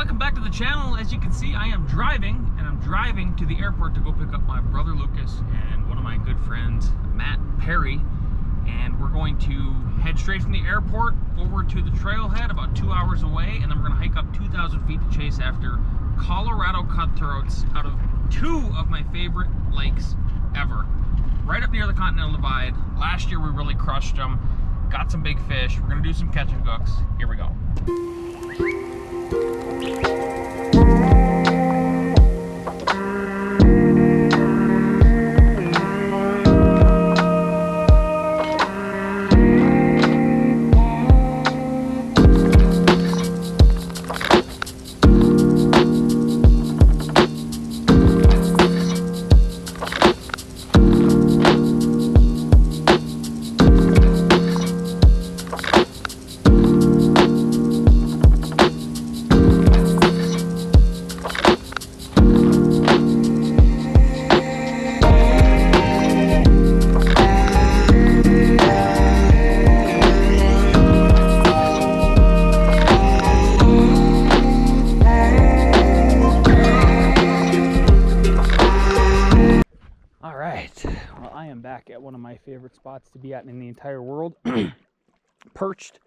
welcome back to the channel. As you can see, I am driving, and I'm driving to the airport to go pick up my brother Lucas and one of my good friends, Matt Perry. And we're going to head straight from the airport over to the trailhead about 2 hours away, and then we're going to hike up 2,000 feet to chase after Colorado cutthroats out of two of my favorite lakes ever. Right up near the Continental Divide. Last year we really crushed them. Got some big fish. We're going to do some catch and cooks. Here we go. Back at one of my favorite spots to be at in the entire world. Perched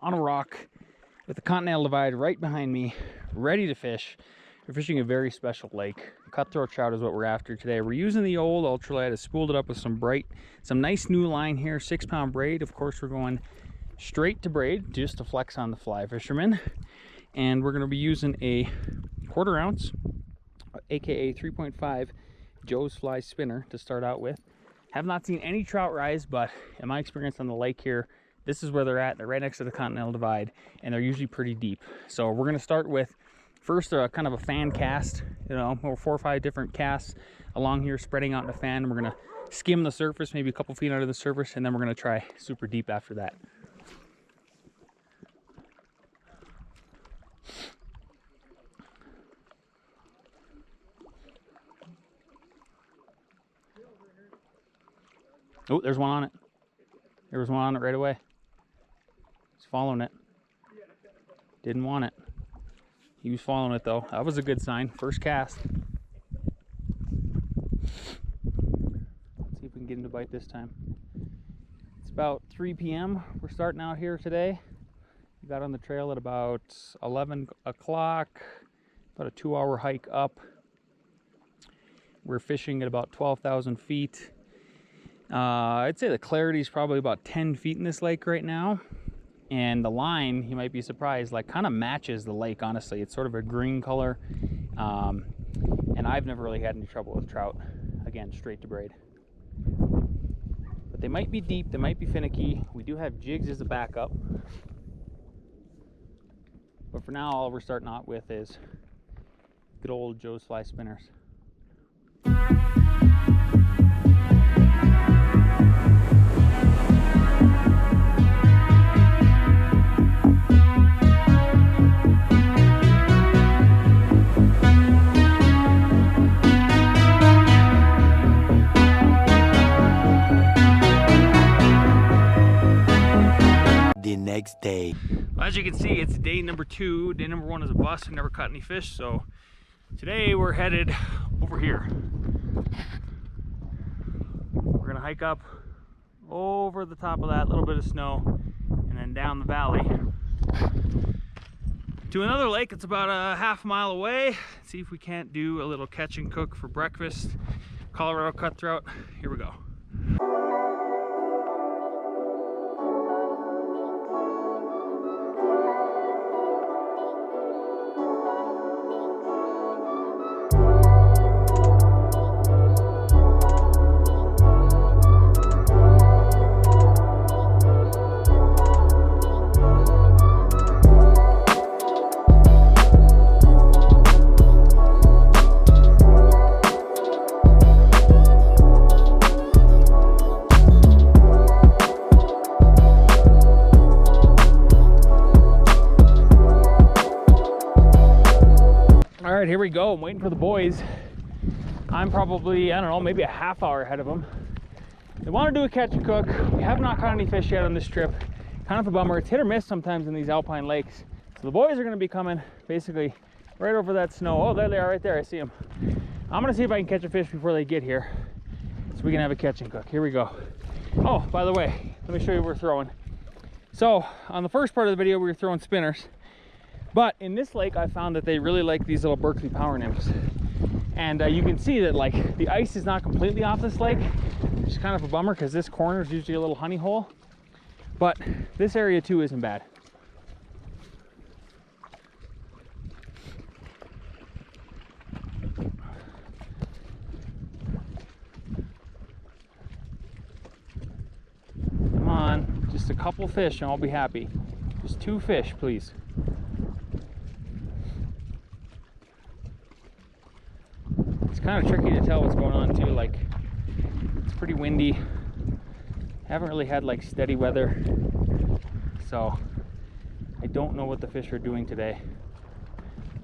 on a rock with the Continental Divide right behind me, ready to fish. We're fishing a very special lake. Cutthroat trout is what we're after today. We're using the old ultralight. I spooled it up with some nice new line here, 6-pound braid. Of course, we're going straight to braid just to flex on the fly fisherman. And we're going to be using a 1/4 ounce, aka 3.5 Joe's fly spinner to start out with. Have not seen any trout rise, but in my experience on the lake here, this is where they're at. They're right next to the Continental Divide, and they're usually pretty deep. So we're going to start with first kind of a fan cast, or 4 or 5 different casts along here, spreading out in a fan. And we're going to skim the surface, maybe a couple feet under the surface, and then we're going to try super deep after that. Oh, there's one on it. There was one on it right away. He's following it. Didn't want it. He was following it though. That was a good sign. First cast. Let's see if we can get him to bite this time. It's about 3 p.m. We're starting out here today. We got on the trail at about 11 o'clock. About a 2-hour hike up. We're fishing at about 12,000 feet. I'd say the clarity is probably about 10 feet in this lake right now, and the line, you might be surprised, like kind of matches the lake. Honestly, it's sort of a green color, and I've never really had any trouble with trout. Again, straight to braid, but they might be deep, they might be finicky. We do have jigs as a backup, but for now all we're starting out with is good old Joe's fly spinners. The next day. Well, as you can see, it's day number 2. Day number 1 is a bust. We never caught any fish, so today we're headed over here. We're gonna hike up over the top of that little bit of snow and then down the valley to another lake. It's about a half mile away. See if we can't do a little catch and cook for breakfast. Colorado cutthroat. Here we go. All right, here we go. I'm waiting for the boys. I'm probably, I don't know, maybe a half hour ahead of them. They want to do a catch and cook. We have not caught any fish yet on this trip. Kind of a bummer. It's hit or miss sometimes in these alpine lakes. So the boys are going to be coming basically right over that snow. Oh, there they are right there. I see them. I'm going to see if I can catch a fish before they get here so we can have a catch and cook. Here we go. Oh, by the way, let me show you what we're throwing. So on the first part of the video, we were throwing spinners. But in this lake, I found that they really like these little Berkeley power nymphs. And you can see that like the ice is not completely off this lake, which is kind of a bummer because this corner is usually a little honey hole. But this area too isn't bad. Come on, just a couple fish and I'll be happy. Just 2 fish, please. It's kind of tricky to tell what's going on too. Like, it's pretty windy. Haven't really had like steady weather, so I don't know what the fish are doing today.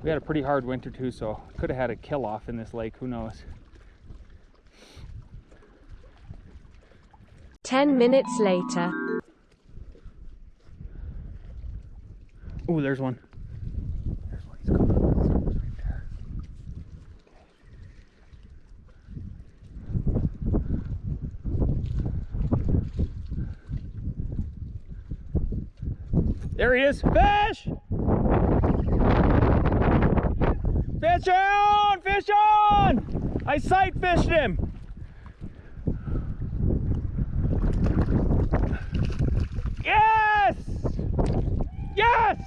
We had a pretty hard winter too, so could have had a kill off in this lake, who knows. 10 minutes later. Oh, there's one. There's one. He's coming. He's right there. There he is. Fish! Fish on! Fish on! I sight fished him. Yes! Yes!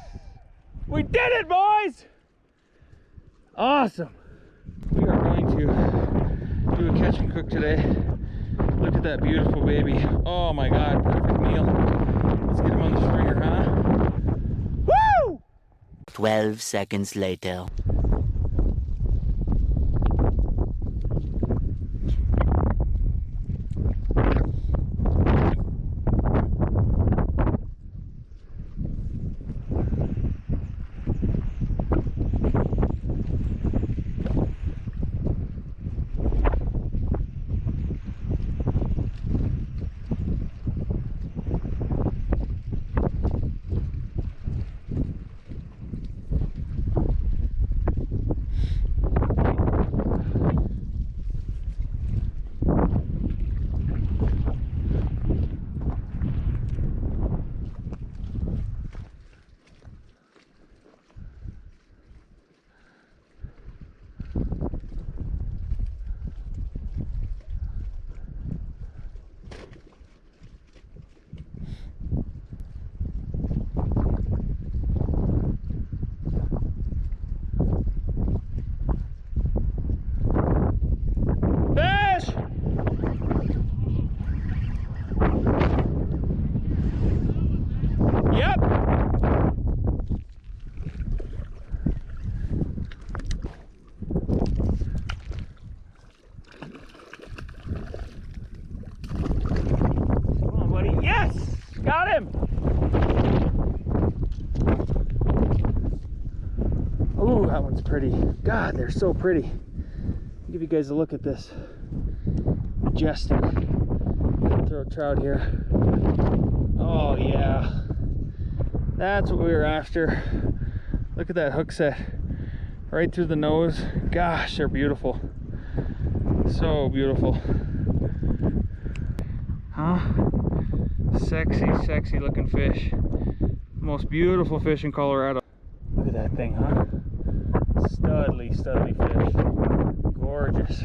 We did it, boys! Awesome. We are going to do a catch and cook today. Look at that beautiful baby. Oh my God, perfect meal. Let's get him on the stringer, huh? Woo! 12 seconds later. Got him! Oh, that one's pretty. God, they're so pretty. I'll give you guys a look at this majestic cutthroat trout here. Oh yeah, that's what we were after. Look at that hook set right through the nose. Gosh, they're beautiful. So beautiful. Huh? Sexy, sexy looking fish. Most beautiful fish in Colorado. Look at that thing, huh? Studly, studly fish. Gorgeous.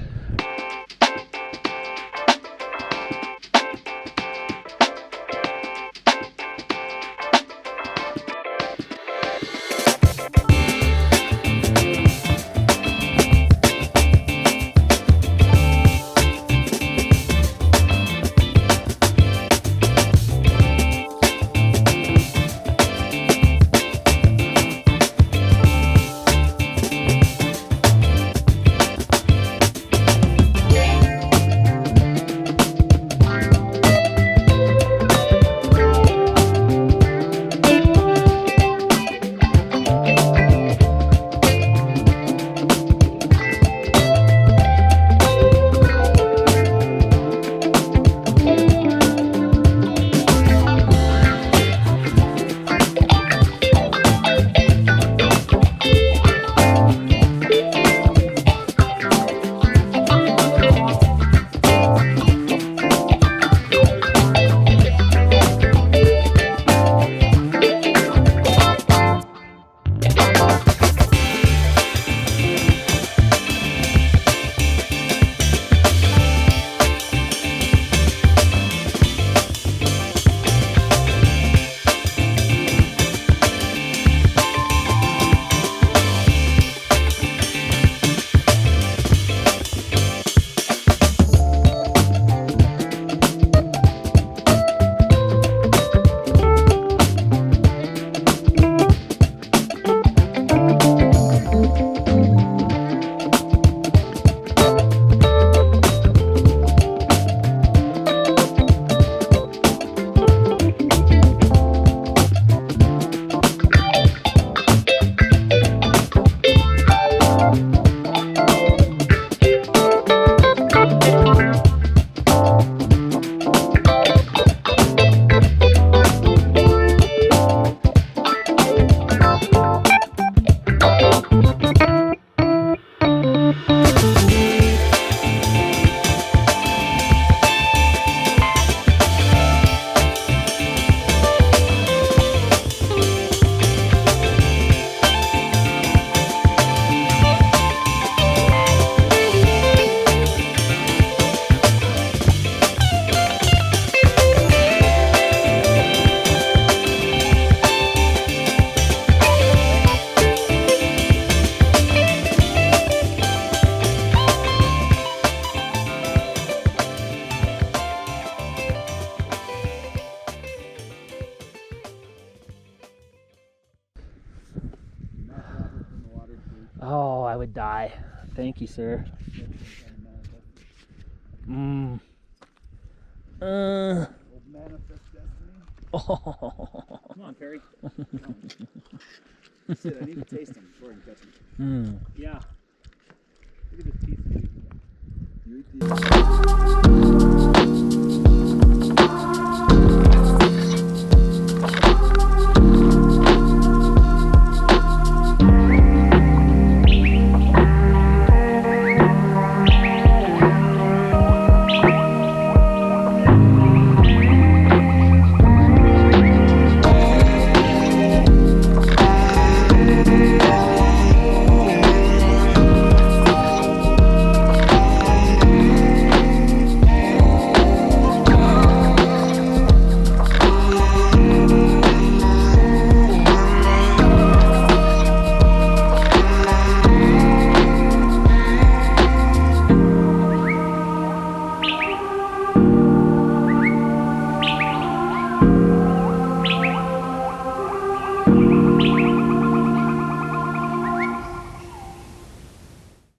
Oh, I would die. Thank you, sir. Mmm. Manifest destiny. Oh. Come on, Perry. That's it. I need to taste them before I can catch them. Mm. Yeah. Look at the teeth. You eat these.